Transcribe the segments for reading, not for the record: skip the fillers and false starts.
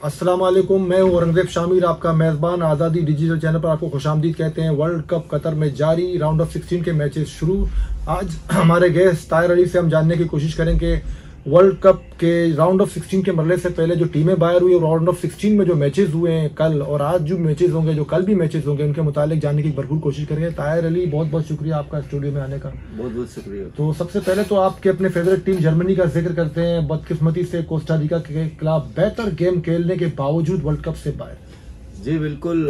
अस्सलाम वालेकुम, मैं हूं औरंगजेब शामिर, आपका मेज़बान। आज़ादी डिजिटल चैनल पर आपको खुशामदीद कहते हैं। वर्ल्ड कप कतर में जारी, राउंड ऑफ 16 के मैचेस शुरू। आज हमारे गेस्ट ताहिर अली से हम जानने की कोशिश करेंगे वर्ल्ड कप के राउंड ऑफ 16 के मरले से पहले जो टीमें बाहर हुई और राउंड ऑफ 16 में जो मैचेस हुए हैं कल और आज जो मैचेस होंगे, जो कल भी मैचेस होंगे, उनके मुतालिक जानने की भरपूर कोशिश करेंगे। ताहिर अली, बहुत बहुत शुक्रिया आपका स्टूडियो में आने का। बहुत बहुत शुक्रिया। तो सबसे पहले तो आपके अपने फेवरेट टीम जर्मनी का जिक्र करते हैं। बदकिस्मती से कोस्टा रिका के खिलाफ बेहतर गेम खेलने के बावजूद वर्ल्ड कप से बाहर। जी बिल्कुल,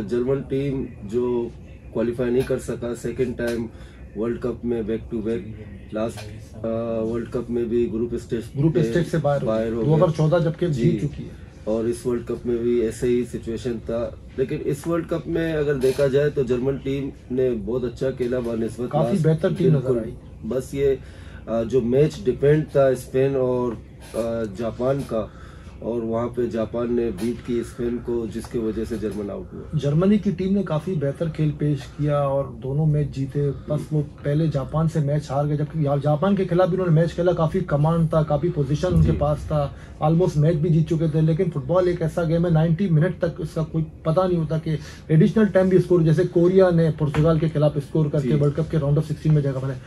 जर्मन टीम जो क्वालिफाई नहीं कर सका सेकंड टाइम वर्ल्ड कप में back to back, last world cup में भी ग्रुप स्टेज से बाहर हो 2014 जबकि जीत चुकी है, और इस वर्ल्ड कप में भी ऐसे ही सिचुएशन था। लेकिन इस वर्ल्ड कप में अगर देखा जाए तो जर्मन टीम ने बहुत अच्छा खेला बनिस्बत, काफी बेहतर टीम नजर आई। बस ये जो मैच डिपेंड था स्पेन और जापान का, और वहां पे जापान ने बीट की स्पेन को, जिसके वजह से जर्मन आउट हुआ। जर्मनी की टीम ने काफी बेहतर खेल पेश किया और दोनों मैच जीते। बस वो पहले जापान से मैच हार गए, जबकि जापान के खिलाफ भी उन्होंने मैच खेला, काफी कमांड था, काफी पोजीशन उनके पास था, ऑलमोस्ट मैच भी जीत चुके थे। लेकिन फुटबॉल एक ऐसा गेम है, 90 मिनट तक इसका कोई पता नहीं होता कि एडिशनल टाइम भी स्कोर, जैसे कोरिया ने पुर्तगाल के खिलाफ स्कोर करके वर्ल्ड कप के राउंड ऑफ 16 में जगह बनाई।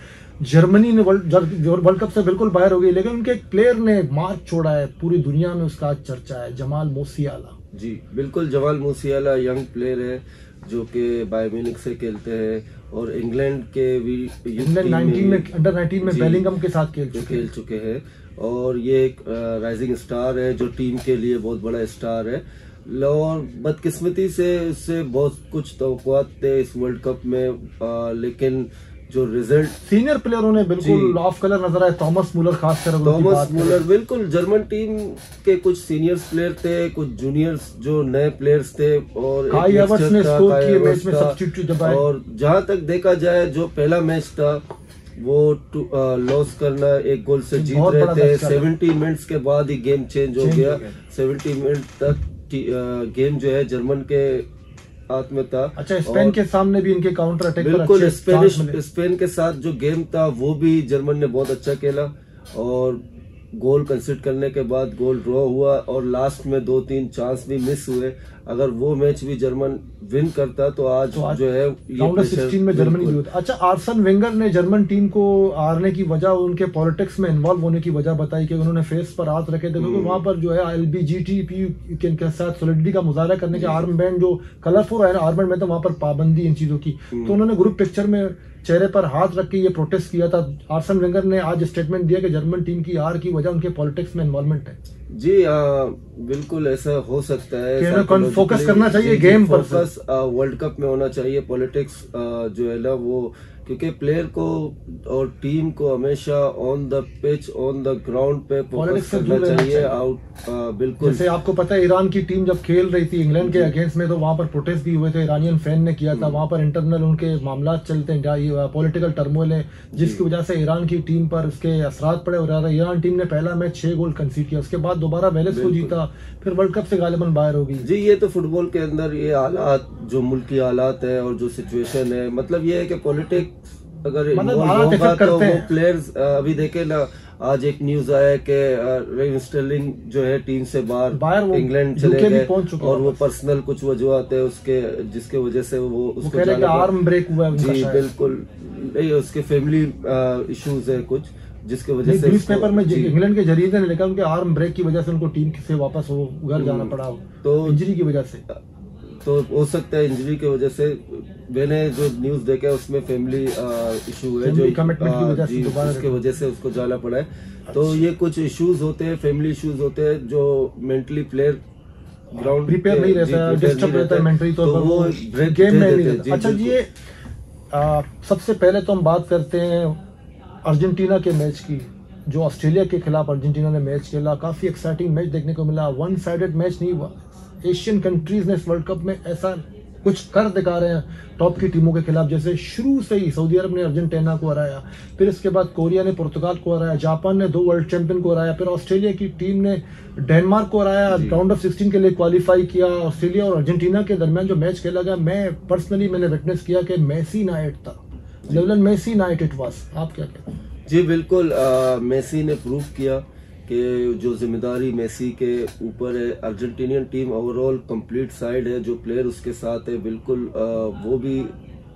जर्मनी ने वर्ल्ड कप से बिल्कुल बाहर हो गई, लेकिन उनके एक प्लेयर ने मार्क छोड़ा है, पूरी दुनिया में उसका आज चर्चा है, जमाल मूसियाला। जी बिल्कुल, जमाल मूसियाला यंग प्लेयर है जो कि बायर म्यूनिख से खेलते हैं और इंग्लैंड के भी अंडर 19 में बेलिंगम के साथ खेल चुके हैं, और ये एक राइजिंग स्टार है जो टीम के लिए बहुत बड़ा स्टार है। और बदकिस्मती से उससे बहुत कुछ तवक्कुआत थे इस वर्ल्ड कप में, लेकिन जो रिजल्ट सीनियर प्लेयरों ने बिल्कुल ऑफ कलर नजर आए। थॉमस मुलर खासकर, थॉमस मुलर बिल्कुल, जर्मन टीम के कुछ सीनियर्स प्लेयर थे, कुछ जूनियर्स जो नए प्लेयर्स थे, और काई हैवर्ट्ज ने स्कोर किए मैच में सब्स्टिट्यूट जब आए। और जहां तक देखा जाए जो पहला मैच था वो लॉस करना, एक गोल से जीत रहे थे, 70 मिनट्स के बाद ही गेम चेंज हो गया। 70 मिनट तक गेम जो है जर्मन के हाथ में था। अच्छा, स्पेन के सामने भी इनके काउंटर अटैक बिल्कुल, स्पेन के साथ जो गेम था वो भी जर्मन ने बहुत अच्छा खेला, और गोल कंसीड करने के बाद गोल ड्रॉ हुआ और लास्ट में 2-3 चांस भी मिस हुए। अगर वो मैच भी जर्मन विन करता तो आज जो है राउंड ऑफ 16 में जर्मनी भी होता। अच्छा, आर्सन वेंगर ने जर्मन टीम को हारने की वजह उनके पॉलिटिक्स में इन्वॉल्व होने की वजह बताई कि उन्होंने फेस पर हाथ रखे थे, क्योंकि वहां पर जो है LGBTQ के साथ सॉलिडिटी का मुजाहरा करने के आर्म बैंड जो कलरफुल है आर्म बैंड में, तो वहां पर पाबंदी इन चीजों की, तो उन्होंने ग्रुप पिक्चर में चेहरे पर हाथ रख के ये प्रोटेस्ट किया था। आर्सन वेंगर ने आज स्टेटमेंट दिया कि जर्मन टीम की हार की वजह उनके पॉलिटिक्स में इन्वॉल्वमेंट है। जी बिल्कुल ऐसा हो सकता है, फोकस करना चाहिए गेम पर, फोकस वर्ल्ड कप में होना चाहिए। पॉलिटिक्स जो है ना वो, क्योंकि प्लेयर को और टीम को हमेशा on the pitch, on the ground पे फोकस करना चाहिए। आउट बिल्कुल, जैसे आपको पता है ईरान की टीम जब खेल रही थी इंग्लैंड के अगेंस्ट में, तो वहां पर प्रोटेस्ट भी हुए थे, ईरानियन फैन ने किया था। वहां पर इंटरनल उनके मामला चलते हैं, पॉलिटिकल टर्मोइल है, जिसकी वजह से ईरान की टीम पर उसके असरात पड़े। और ईरान टीम ने पहला मैच 6 गोल कंसीड किया, उसके बाद दोबारा वेल्स को जीता, फिर वर्ल्ड कप से गालिबन बाहर हो गई। जी, ये तो फुटबॉल के अंदर ये हालात, जो मुल्क की हालात है और जो सिचुएशन है, मतलब ये है कि पॉलिटिक्स अगर होगा तो वो प्लेयर्स, अभी देखे ना, आज एक न्यूज आया कि रेन स्टर्लिंग जो है टीम से बाहर इंग्लैंड चले गए, और वो पर्सनल कुछ वजूहत है उसके, जिसके वजह से वो उसको आर्म ब्रेक हुआ है। जी बिल्कुल, नहीं उसके फैमिली इश्यूज है कुछ, जिसके वजह से न्यूज़पेपर में इंग्लैंड के जरीदे ने लिखा उनके आर्म ब्रेक की वजह से उनको टीम से वापस वो घर जाना पड़ा, तो इंजरी की वजह से। तो हो सकता है इंजरी की वजह से, मैंने जो न्यूज देखा है उसमें फैमिली इशू है, जो उसके वजह से उसको जाना पड़ा है। तो ये कुछ इश्यूज होते हैं, फैमिली इश्यूज होते हैं, जो मेंटली प्लेयर ग्राउंड प्रिपेयर नहीं रहता है, डिस्टर्ब रहता है मेंटली, तो वो गेम में नहीं रहता। अच्छा जी, ये सबसे पहले तो हम बात करते हैं अर्जेंटीना के मैच की, जो ऑस्ट्रेलिया के खिलाफ अर्जेंटीना ने मैच खेला। काफी एक्साइटिंग मैच देखने को मिला, वन साइडेड मैच नहीं हुआ। एशियन कंट्रीज ने इस वर्ल्ड कप में ऐसा कुछ कर दिखा रहे हैं टॉप की टीमों के खिलाफ, जैसे शुरू से ही सऊदी अरब ने अर्जेंटीना को हराया, फिर इसके बाद कोरिया ने पुर्तगाल को हराया, जापान ने 2 वर्ल्ड चैंपियन को हराया, फिर ऑस्ट्रेलिया की टीम ने डेनमार्क को हराया, राउंड ऑफ 16 के लिए क्वालिफाई किया। ऑस्ट्रेलिया और अर्जेंटीना के दरमियान जो मैच खेला गया, मैंने विटनेस किया कि मेसी नाइट था, level Messi night it was. आप क्या कहते हैं? जी बिल्कुल, मेसी ने प्रूव किया कि जो जिम्मेदारी मेसी के ऊपर है। Argentinian team overall complete side है, जो प्लेयर उसके साथ है बिल्कुल वो भी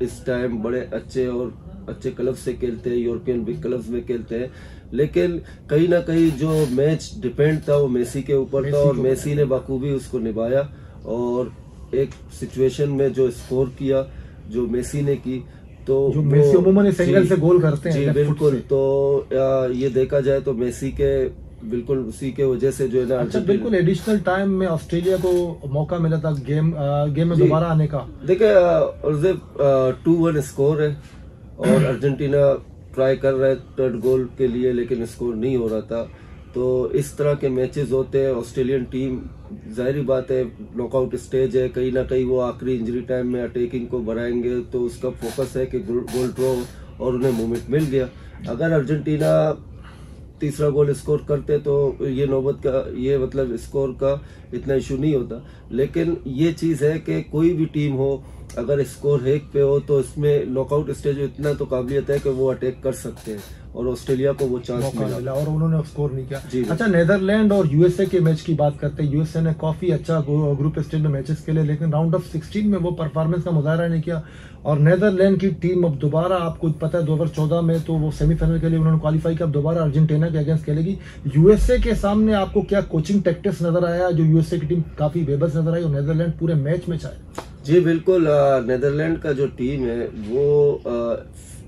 इस टाइम बड़े अच्छे और अच्छे क्लब से खेलते हैं, यूरोपियन बिग क्लब्स में खेलते हैं। लेकिन कहीं ना कहीं जो मैच डिपेंड था वो मेसी के ऊपर था और मेसी ने बखूबी उसको निभाया और एक सिचुएशन में जो स्कोर किया जो मेसी ने की, तो जो मेसी अमूमन इस एंगल से गोल करते हैं। जी बिल्कुल, तो ये देखा जाए तो मेसी के बिल्कुल उसी के वजह से जो है ना। अच्छा, बिल्कुल एडिशनल टाइम में ऑस्ट्रेलिया को मौका मिला था गेम में दोबारा आने का। देखिए 2-1 स्कोर है और अर्जेंटीना ट्राई कर रहा है थर्ड गोल के लिए, लेकिन स्कोर नहीं हो रहा था। तो इस तरह के मैचेस होते हैं। ऑस्ट्रेलियन टीम जाहिर बात है नॉकआउट स्टेज है, कहीं ना कहीं वो आखिरी इंजरी टाइम में अटैकिंग को बढ़ाएंगे, तो उसका फोकस है कि गोल ड्रॉ और उन्हें मूवमेंट मिल गया। अगर अर्जेंटीना तीसरा गोल स्कोर करते तो ये नौबत का ये मतलब स्कोर का इतना इशू नहीं होता। लेकिन ये चीज है कि कोई भी टीम हो अगर स्कोर एक पे हो तो इसमें नॉकआउट स्टेज में इतना तो काबिलियत है कि वो अटैक कर सकते हैं और ऑस्ट्रेलिया को वो चांस मिला और उन्होंने स्कोर नहीं किया। अच्छा, नेदरलैंड और यूएसए के मैच की बात करते हैं। यूएसए ने काफी अच्छा ग्रुप स्टेज में मैचेस खेले, लेकिन राउंड ऑफ 16 में वो परफॉर्मेंस का मुजाहरा नहीं किया। और नेदरलैंड की टीम अब दोबारा, आपको पता है 2014 में तो वो सेमीफाइनल के लिए उन्होंने क्वालिफाई किया, अब दोबारा अर्जेंटीना के अगेंस्ट खेलेगी। यूएसए के सामने आपको क्या कोचिंग टैक्टिक्स नजर आया? जो यूएसए की टीम काफी बेबस नजर आई और नेदरलैंड पूरे मैच में चाहे। जी बिल्कुल, नेदरलैंड का जो टीम है वो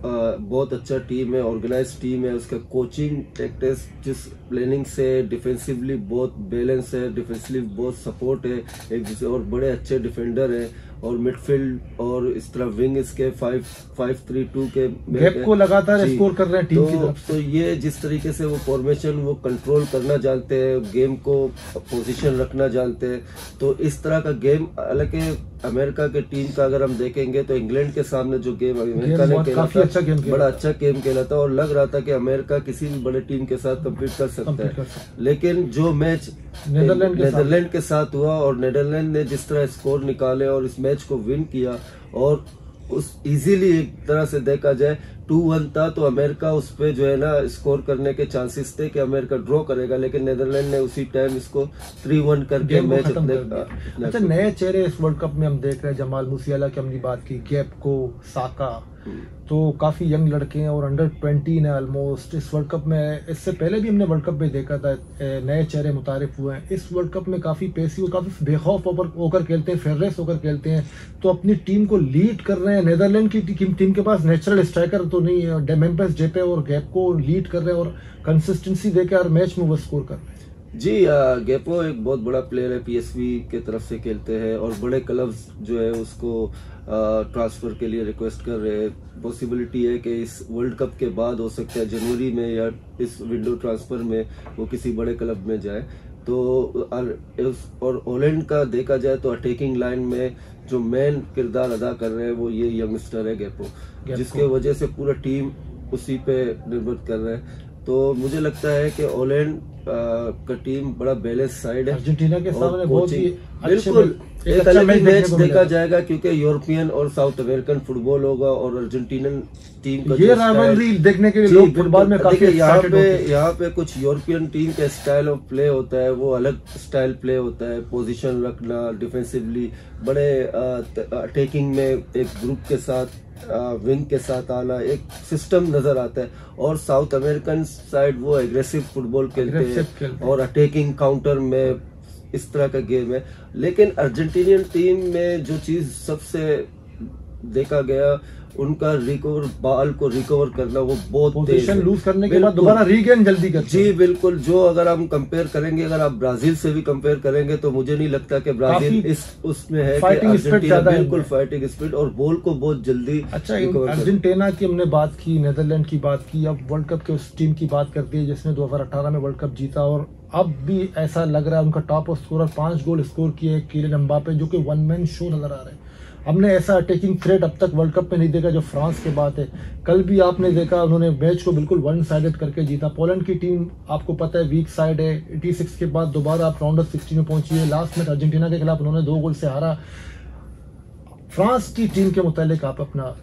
बहुत अच्छा टीम है, ऑर्गेनाइज टीम है। उसका कोचिंग टैक्टिक्स जिस प्लानिंग से डिफेंसिवली बहुत बैलेंस है, डिफेंसिवली बहुत सपोर्ट है एक दूसरे, और बड़े अच्छे डिफेंडर है और मिडफील्ड और इस तरह विंग इसके 5-3-2 के गैप को लगातार स्कोर कर रहे हैं टीम की तरफ। तो ये जिस तरीके से वो फॉर्मेशन वो कंट्रोल करना जानते हैं, गेम को पोजीशन रखना जानते हैं, तो इस तरह का गेम हालांकि अमेरिका के टीम का अगर हम देखेंगे तो इंग्लैंड के सामने जो गेम अमेरिका ने खेला था बड़ा अच्छा गेम खेला था और लग रहा था कि अमेरिका किसी भी बड़े टीम के साथ कम्पीट कर सकता है। लेकिन जो मैच नेदरलैंड के साथ हुआ और नेदरलैंड ने जिस तरह स्कोर निकाले और इस मैच को विन किया और उस इजीली एक तरह से देखा जाए 2-1 था, तो अमेरिका उस पे जो है ना स्कोर करने के चांसेस थे कि अमेरिका ड्रॉ करेगा, लेकिन नेदरलैंड ने उसी टाइम इसको 3-1 करके मैच अपने। अच्छा, नए चेहरे इस वर्ल्ड कप में हम देख रहे हैं। जमाल मूसियाला की हमने बात की, गैप्को, साका, तो काफी यंग लड़के हैं और अंडर 20 है ऑलमोस्ट इस वर्ल्ड कप में। इससे पहले भी हमने वर्ल्ड कप में देखा था नए चेहरे मुतारिफ हुए हैं। इस वर्ल्ड कप में काफी पेसी और काफी बेखौफ होकर खेलते हैं, फेयरलेस होकर खेलते हैं, तो अपनी टीम को लीड कर रहे हैं। नेदरलैंड की टीम के पास नेचुरल स्ट्राइकर तो नहीं है, मेम्फिस डेपे और गैप्को लीड कर रहे हैं और कंसिस्टेंसी देकर हर मैच में वो स्कोर कर रहे हैं। जी गैप्को एक बहुत बड़ा प्लेयर है, पीएसवी के तरफ से खेलते हैं और बड़े क्लब्स जो है उसको ट्रांसफर के लिए रिक्वेस्ट कर रहे हैं। पॉसिबिलिटी है कि इस वर्ल्ड कप के बाद हो सकता है जनवरी में या इस विंडो ट्रांसफर में वो किसी बड़े क्लब में जाए। तो और हॉलैंड का देखा जाए तो अटैकिंग लाइन में जो मेन किरदार अदा कर रहे हैं वो ये यंगस्टर है गैप्को, जिसके वजह से पूरा टीम उसी पे निर्भर कर रहा है। तो मुझे लगता है कि हॉलैंड का टीम बड़ा बैलेंस साइड है। अर्जेंटीना के सामने बहुत ही बिल्कुल एक अलग मैच देखा जाएगा क्योंकि यूरोपियन और साउथ अमेरिकन फुटबॉल होगा और अर्जेंटीनियन टीम का ये राइवलरी देखने के लिए लोग फुटबॉल में काफी यहाँ पे कुछ यूरोपियन टीम का स्टाइल ऑफ प्ले होता है, वो अलग स्टाइल प्ले होता है, पोजीशन रखना, डिफेंसिवली बड़े अटैकिंग में एक ग्रुप के साथ विंग के साथ आना, एक सिस्टम नजर आता है। और साउथ अमेरिकन साइड वो एग्रेसिव फुटबॉल खेलते हैं और अटैकिंग काउंटर में इस तरह का गेम है। लेकिन अर्जेंटीनियन टीम में जो चीज सबसे देखा गया उनका बॉल को रिकवर करना वो बहुत पोजीशन लूज करने के बाद दोबारा रीगेन जल्दी करते हैं। जी बिल्कुल, जो अगर हम कंपेयर करेंगे, अगर आप ब्राजील से भी कंपेयर करेंगे तो मुझे नहीं लगता कि ब्राजील इस उसमें है कि अर्जेंटीना बिल्कुल फाइटिंग स्पीड और बॉल को बहुत जल्दी। अच्छा, अर्जेंटीना की हमने बात की, नेदरलैंड की बात की, अब वर्ल्ड कप के उस टीम की बात करती है जिसने 2018 में वर्ल्ड कप जीता और अब भी ऐसा लग रहा है उनका टॉप स्कोरर 5 गोल स्कोर किए किलियन एम्बापे, जो कि वन मैन शो नजर आ रहे हैं। हमने ऐसा अटैकिंग थ्रेट अब तक वर्ल्ड कप में नहीं देखा जो फ्रांस के बात है। कल भी आपने देखा उन्होंने मैच को बिल्कुल वन साइडेड करके जीता। पोलैंड की टीम आपको पता है वीक साइड है, 86 के बाद दोबारा आप राउंड ऑफ 16 में पहुंची है। लास्ट मैच अर्जेंटीना के खिलाफ उन्होंने 2 गोल से हारा। फ्रांस की टीम के मुतालिक आप अपना।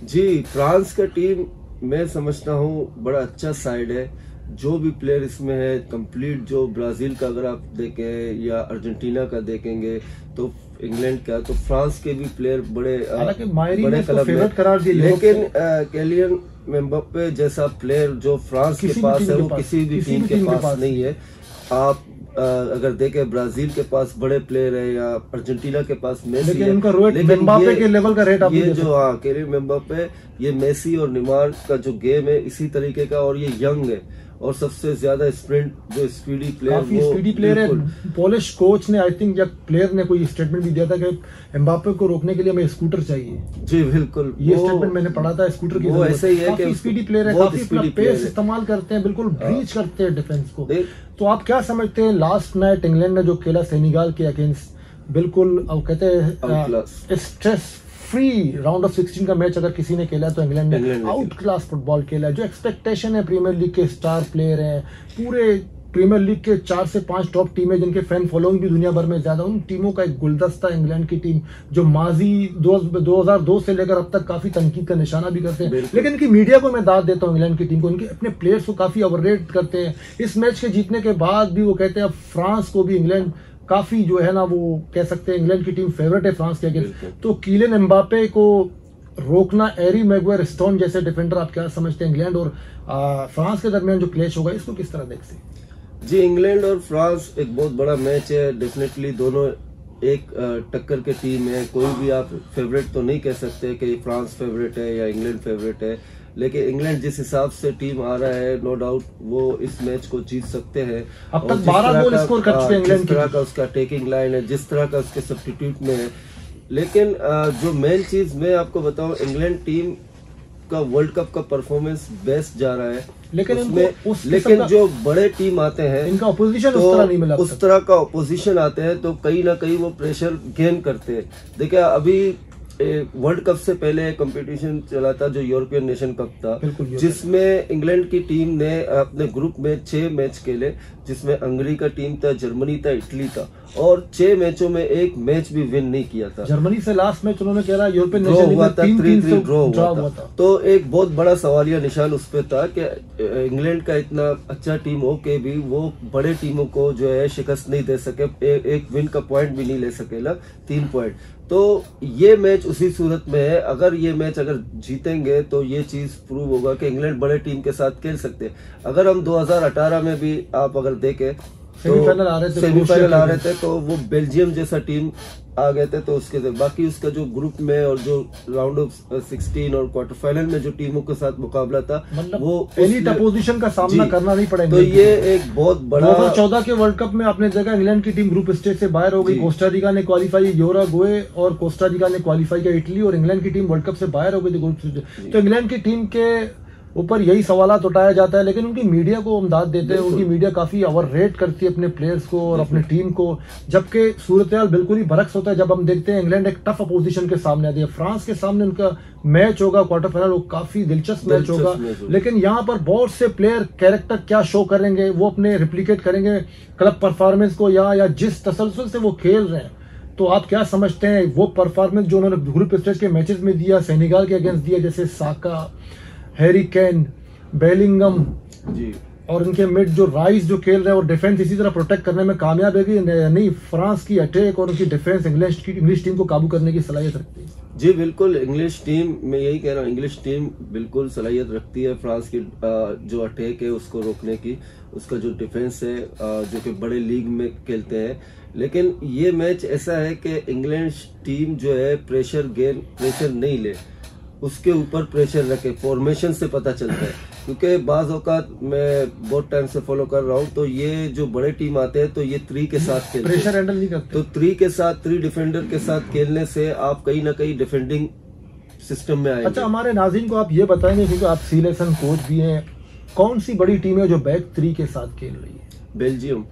जी, फ्रांस का टीम मैं समझता हूँ बड़ा अच्छा साइड है। जो भी प्लेयर इसमें है कंप्लीट, जो ब्राजील का अगर आप देखें या अर्जेंटीना का देखेंगे तो इंग्लैंड का, तो फ्रांस के भी प्लेयर बड़े क्लब में, लेकिन किलियन एम्बाप्पे जैसा प्लेयर जो फ्रांस के पास है वो किसी भी टीम के पास नहीं है। आप अगर देखें ब्राजील के पास बड़े प्लेयर है या अर्जेंटीना के पास मेसी है, लेकिन एम्बाप्पे के लेवल का रेट आप ये जो किलियन एम्बाप्पे, ये मेसी और नेमार का जो गेम है इसी तरीके का, और ये यंग है और सबसे ज्यादा स्प्रिंट जो स्पीडी प्लेयर है। पोलिश कोच ने आई थिंक या प्लेयर ने कोई स्टेटमेंट भी दिया था कि एम्बाप्पे को रोकने के लिए हमें स्कूटर चाहिए। जी बिल्कुल, ये स्टेटमेंट मैंने पढ़ा था। स्कूटर की वो ऐसे ही है कि स्पीडी प्लेयर है, काफी अपना पेस इस्तेमाल करते हैं, बिल्कुल ब्रीच करते हैं डिफेंस को। तो आप क्या समझते हैं लास्ट नाइट इंग्लैंड ने जो खेला सेनेगल के अगेंस्ट, बिल्कुल अब कहते हैं स्ट्रेस फ्री राउंड ऑफ 16 का मैच अगर किसी ने खेला तो इंग्लैंड ने आउट क्लास फुटबॉल खेला। जो एक्सपेक्टेशन है, प्रीमियर लीग के स्टार प्लेयर हैं, पूरे प्रीमियर लीग के 4 से 5 टॉप टीमें जिनके फैन फॉलोइंग भी दुनिया भर में ज्यादा, उन टीमों का एक गुलदस्ता इंग्लैंड की टीम जो माजी 2002 से लेकर अब तक काफी तनकीद का निशाना भी करते हैं। लेकिन इनकी मीडिया को मैं दाद देता हूँ इंग्लैंड की टीम को, उनके अपने प्लेयर्स को काफी ओवररेट करते हैं। इस मैच के जीतने के बाद भी वो कहते हैं अब फ्रांस को भी इंग्लैंड काफी जो है ना, वो कह सकते हैं इंग्लैंड की टीम फेवरेट है फ्रांस के अगेंस्ट। तो किलियन एम्बाप्पे को रोकना, एरी मैगुएर, स्टोन जैसे डिफेंडर, आप क्या समझते हैं इंग्लैंड और फ्रांस के दरमियान जो क्लैश होगा इसको किस तरह देखते हैं? जी, इंग्लैंड और फ्रांस एक बहुत बड़ा मैच है। डेफिनेटली दोनों एक टक्कर के टीम है। कोई भी आप फेवरेट तो नहीं कह सकते कि फ्रांस फेवरेट है या इंग्लैंड फेवरेट है, लेकिन इंग्लैंड जिस हिसाब से टीम आ रहा है, नो डाउट वो इस मैच को जीत सकते हैं। अब तक 12 गोल स्कोर कर चुके हैं इंग्लैंड। जिस तरह का उसका टेकिंग लाइन है, जिस तरह का उसके सब्स्टिट्यूट में है, लेकिन जो मेन चीज मैं आपको बताऊं, इंग्लैंड टीम का वर्ल्ड कप का परफॉर्मेंस बेस्ट जा रहा है, लेकिन जो बड़े टीम आते हैं इनका ऑपोजिशन तो उस तरह नहीं मिला, उस तरह का ऑपोजिशन आते हैं तो कहीं ना कहीं वो प्रेशर गेन करते हैं। देखिए अभी वर्ल्ड कप से पहले कंपटीशन चला था जो यूरोपियन नेशन कप था, जिसमें इंग्लैंड की टीम ने अपने ग्रुप में 6 मैच खेले, जिसमें हंगरी का टीम था, जर्मनी था, इटली था, और 6 मैचों में एक मैच भी विन नहीं किया था। जर्मनी से लास्ट मैच उन्होंने कह रहा यूरोपियन नेशन हुआ था, 3-3 ड्रॉ हुआ था। तो एक बहुत बड़ा सवालिया निशान उस पर था कि इंग्लैंड का इतना अच्छा टीम हो के भी वो बड़े टीमों को जो है शिकस्त नहीं दे सके, एक विन का पॉइंट भी नहीं ले सकेला, 3 पॉइंट। तो ये मैच उसी सूरत में है, अगर ये मैच अगर जीतेंगे तो ये चीज प्रूव होगा कि इंग्लैंड बड़े टीम के साथ खेल सकते हैं। अगर हम 2018 में भी आप अगर देखें तो सेमीफाइनल आ रहे थे तो वो बेल्जियम जैसा टीम आ गए थे, तो उसके बाकी उसका जो ग्रुप में और जो राउंड ऑफ 16 और क्वार्टर फाइनल में जो टीमों के साथ मुकाबला था, मतलब वो एलिट अपोजिशन का सामना करना नहीं पड़ेगा। तो ये एक बहुत बड़ा 2014 के वर्ल्ड कप में आपने देखा इंग्लैंड की टीम ग्रुप स्टेज से बाहर हो गई, कोस्टा रिका ने क्वालिफाई, यूरुग्वे और कोस्टा रिका ने क्वालिफाई किया इटली, और इंग्लैंड की टीम वर्ल्ड कप से बाहर हो गई थी ग्रुप स्टेज। तो इंग्लैंड की टीम के ऊपर यही सवालात उठाया जाता है, लेकिन उनकी मीडिया को हम दाद देते हैं, उनकी मीडिया काफी ओवररेट करती है अपने प्लेयर्स को और अपनी टीम को, जबकि सूरत-ए-हाल बिल्कुल ही बरक्स होता है जब हम देखते हैं इंग्लैंड एक टफ अपोजिशन के सामने आती है। फ्रांस के सामने उनका मैच होगा क्वार्टर फाइनल, वो काफी दिलचस्प मैच होगा, लेकिन यहाँ पर बहुत से प्लेयर कैरेक्टर क्या शो करेंगे, वो अपने रिप्लिकेट करेंगे क्लब परफॉर्मेंस को या जिस तसलसल से वो खेल रहे हैं। तो आप क्या समझते हैं वो परफॉर्मेंस जो उन्होंने ग्रुप स्टेज के मैचेस में दिया, सेनेगल के अगेंस्ट दिया, जैसे साका, हैरी केन, बेलिंगम जी, और इनके मिड जो राइस जो खेल रहे हैं और डिफेंस इसी तरह प्रोटेक्ट करने में कामयाब है नहीं, फ्रांस की अटैक और उनकी डिफेंस इंग्लिश टीम को काबू करने की सलाहियत रखती है? जी बिल्कुल, इंग्लिश टीम, मैं यही कह रहा हूँ, इंग्लिश टीम बिल्कुल सलाहियत रखती है फ्रांस की जो अटैक है उसको रोकने की, उसका जो डिफेंस है जो कि बड़े लीग में खेलते हैं। लेकिन ये मैच ऐसा है कि इंग्लैंड टीम जो है प्रेशर नहीं ले, उसके ऊपर प्रेशर रखे, फॉर्मेशन से पता चलता है, क्योंकि बाज औकात मैं बहुत टाइम से फॉलो कर रहा हूँ, तो ये जो बड़े टीम आते हैं तो ये 3 के साथ खेलते हैं, प्रेशर हैंडल नहीं करते। तो 3 के साथ 3 डिफेंडर के साथ खेलने से आप कहीं ना कहीं डिफेंडिंग सिस्टम में आएंगे। अच्छा, हमारे नाज़रीन को आप ये बताएंगे, क्योंकि आप सिलेक्शन कोच भी हैं, कौन सी बड़ी टीम है जो बैक 3 के साथ खेल रही है? बेल्जियम,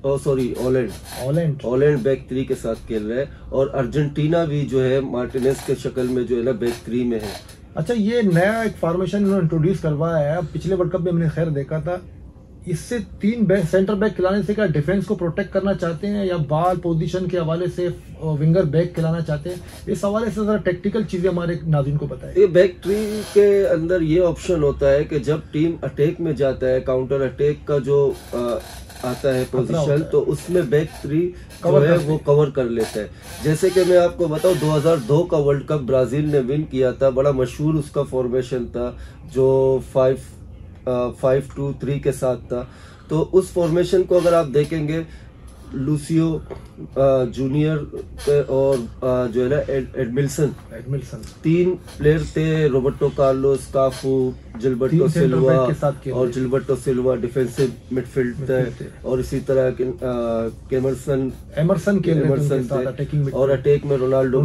ऑलैंड बैक 3 के साथ खेल रहा है, और अर्जेंटीना भी जो है मार्टिनेज के शक्ल में जो है ना बैक 3 में है। अच्छा, ये नया एक फॉर्मेशन इन्होंने इंट्रोड्यूस करवाया है, पिछले वर्ल्ड कप में हमने खैर देखा था, इससे 3 सेंटर बैक खिलाने से क्या डिफेंस को प्रोटेक्ट करना चाहते हैं या बॉल पोजीशन के हवाले से विंगर बैक खिलाना चाहते हैं? इस हवाले से जरा टेक्निकल चीजें हमारे नाज़रीन को बताएं। ये बैक थ्री के अंदर ये ऑप्शन होता है कि जब टीम अटैक में जाता है, काउंटर अटैक का जो आता है पोजीशन, तो उसमें बैक थ्री जो है वो कवर कर लेता है। जैसे कि मैं आपको बताऊं 2002 का वर्ल्ड कप ब्राजील ने विन किया था, बड़ा मशहूर उसका फॉर्मेशन था जो 5-2-3 के साथ था। तो उस फॉर्मेशन को अगर आप देखेंगे, लूसियो जूनियर और जो है ना एडमिल्सन 3 प्लेयर थे, रोबर्टो कार्लोस, काफू, जिल्बर्टो सिल्वा और जिल्बर्टो सिल्वा डिफेंसिव मिडफील्ड थे, और इसी तरह एमरसन और अटैक में रोनाल्डो।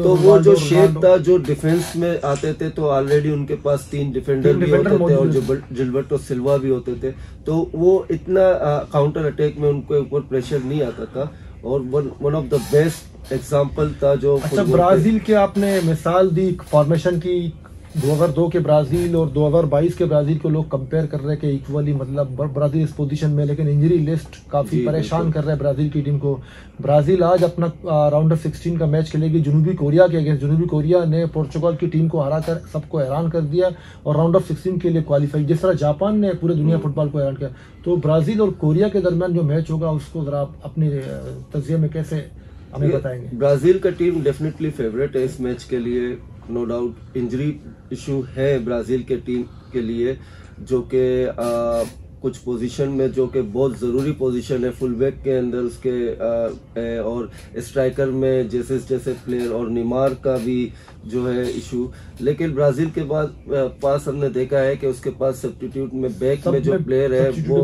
तो वो जो शेप था, जो डिफेंस में आते थे, तो ऑलरेडी उनके पास 3 डिफेंडर भी होते थे और जिल्बर्टो सिल्वा भी होते थे, तो वो इतना काउंटर अटैक में उनके ऊपर प्रेशर नहीं आता था, और one of the best example था जो। अच्छा, ब्राजील के आपने मिसाल दी फॉर्मेशन की, 2002 के ब्राजील और 2022 के ब्राजील को लोग कंपेयर कर रहे हैं कि इक्वली, मतलब ब्राजील इस पोजीशन में, लेकिन इंजरी लिस्ट काफी परेशान कर रहा है ब्राजील की टीम को। ब्राजील आज अपना राउंड ऑफ 16 का मैच खेलेगी जुनूबी कोरिया के अगेंस्ट। जुनूबी कोरिया ने पोर्चुगल की टीम को हराकर सबको हैरान कर दिया और राउंड ऑफ 16 के लिए क्वालिफाई, जिस तरह जापान ने पूरे दुनिया फुटबॉल को हैरान किया। तो ब्राजील और कोरिया के दरमियान जो मैच होगा उसको जरा आप अपने तजिए में कैसे हमें बताएंगे? ब्राजील का टीम डेफिनेटली फेवरेट है इस मैच के लिए, नो डाउट। इंजरी इशू है ब्राजील के टीम के लिए, जो कि कुछ पोजीशन में जो कि बहुत ज़रूरी पोजीशन है, फुल बैक के अंदर उसके और स्ट्राइकर में जैसे प्लेयर, और नेमार का भी जो है इशू। लेकिन ब्राजील के पास हमने देखा है कि उसके पास सब्स्टिट्यूट में बैक में जो प्लेयर है वो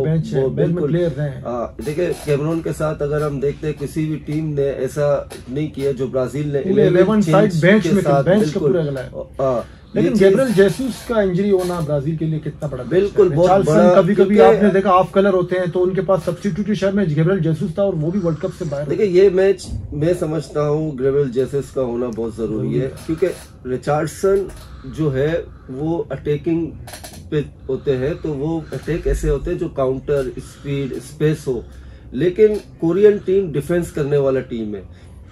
बिल्कुल देखिए, कैमरून के साथ अगर हम देखते हैं, किसी भी टीम ने ऐसा नहीं किया जो ब्राजील ने 11 साइड बेंच के साथ बिल्कुल। लेकिन गैब्रियल जेसूस का इंजरी होना ब्राजील के लिए कितना बड़ा? बिल्कुल बहुत बड़ा। कभी आपने देखा ऑफ कलर होते हैं, तो उनके पास सब्स्टिट्यूट शहर में गैब्रियल जेसूस था और वो भी वर्ल्ड कप से बाहर। देखिए, ये मैच मैं समझता हूँ गैब्रियल जेसूस का होना बहुत जरूरी है, क्योंकि रिचार्डसन जो है वो अटैकिंग पे होते हैं, तो वो अटैक ऐसे होते हैं जो काउंटर, स्पीड, स्पेस हो। लेकिन कोरियन टीम डिफेंस करने वाला टीम है,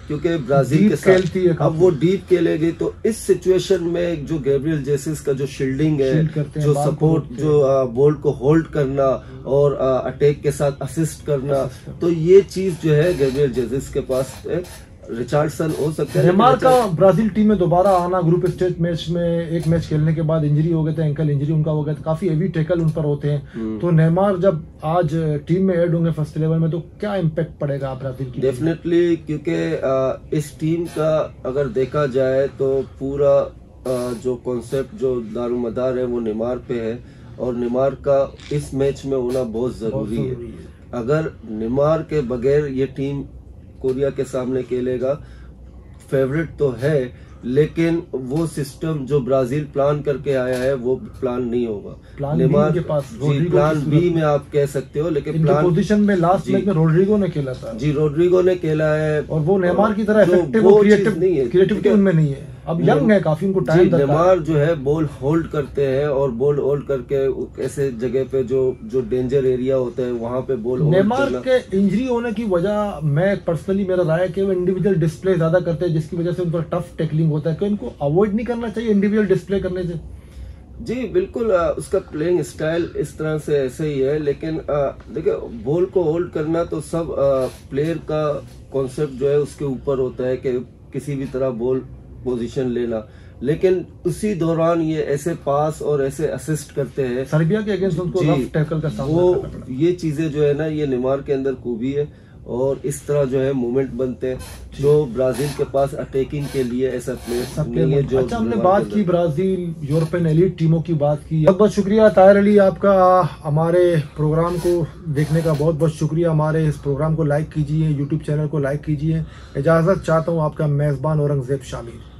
क्योंकि ब्राजील के साथ अब वो डीप खेलेगी। तो इस सिचुएशन में जो गैब्रियल जेसूस का जो शील्डिंग है, जो सपोर्ट, जो बॉल को होल्ड करना और अटैक के साथ असिस्ट करना, तो ये चीज जो है गैब्रियल जेसूस के पास है। रिचार्डसन हो सकता है। नेमार का ब्राजील टीम में दोबारा आना, ग्रुप स्टेज मैच में एक मैच खेलने के बाद इंजरी हो गए थे, एंकल इंजरी उनका हो गया था, काफी हेवी टैकल उन पर होते हैं। तो नेमार जब आज टीम में ऐड होंगे फर्स्ट 11 में, तो क्या इम्पैक्ट पड़ेगा ब्राजील की? डेफिनेटली, क्योंकि इस टीम का अगर देखा जाए तो पूरा जो कॉन्सेप्ट, जो दारोमदार है वो नेमार पे है, और नेमार का इस मैच में होना बहुत जरूरी है। अगर नेमार के बगैर ये टीम कोरिया के सामने खेलेगा, फेवरेट तो है, लेकिन वो सिस्टम जो ब्राजील प्लान करके आया है वो प्लान नहीं होगा। नेमार के पास प्लान बी में आप कह सकते हो, लेकिन प्लान पोजीशन में लास्ट मैच में रोड्रिगो ने खेला था। जी, रोड्रिगो ने खेला है, और वो नेमार की तरह इफेक्टिव और क्रिएटिविटी उनमें नहीं है। अब यंग है काफी, उनको टाइम लगता है। नेमार जो है बॉल होल्ड करते हैं, और बॉल होल्ड करके ऐसे जगह पे जो डेंजर एरिया होता है वहां पे बॉल होल्ड करना। नेमार के इंजरी होने की वजह, मैं पर्सनली मेरा राय है कि वो इंडिविजुअल डिस्प्ले ज्यादा करते हैं, जिसकी वजह से उन पर टफ टैकलिंग होता है। तो इनको अवॉइड नहीं करना चाहिए इंडिविजुअल डिस्प्ले करने से? जी बिल्कुल, उसका प्लेइंग स्टाइल इस तरह से ऐसे ही है, लेकिन देखिए, बॉल को होल्ड करना तो सब प्लेयर का कॉन्सेप्ट जो है उसके ऊपर होता है कि किसी भी तरह बॉल पोजीशन लेना, लेकिन उसी दौरान ये ऐसे पास और ऐसे असिस्ट करते हैं। सर्बिया के अगेंस्ट उनको रफ टैकल का सामना करना पड़ा। ये चीजें जो है ना, ये नेमार के अंदर खूबी है, और इस तरह जो है मूवमेंट बनते हैं, जो ब्राजील के पास अटैकिंग के लिए ऐसा प्लेयर नहीं है। जो अच्छा, हमने बात की ब्राजील, यूरोपियन एलीट टीमों की बात की। बहुत बहुत शुक्रिया ताहिर अली, आपका हमारे प्रोग्राम को देखने का बहुत बहुत शुक्रिया। हमारे इस प्रोग्राम को लाइक कीजिए, यूट्यूब चैनल को लाइक कीजिए। इजाजत चाहता हूँ आपका मेजबान औरंगजेब शामिर।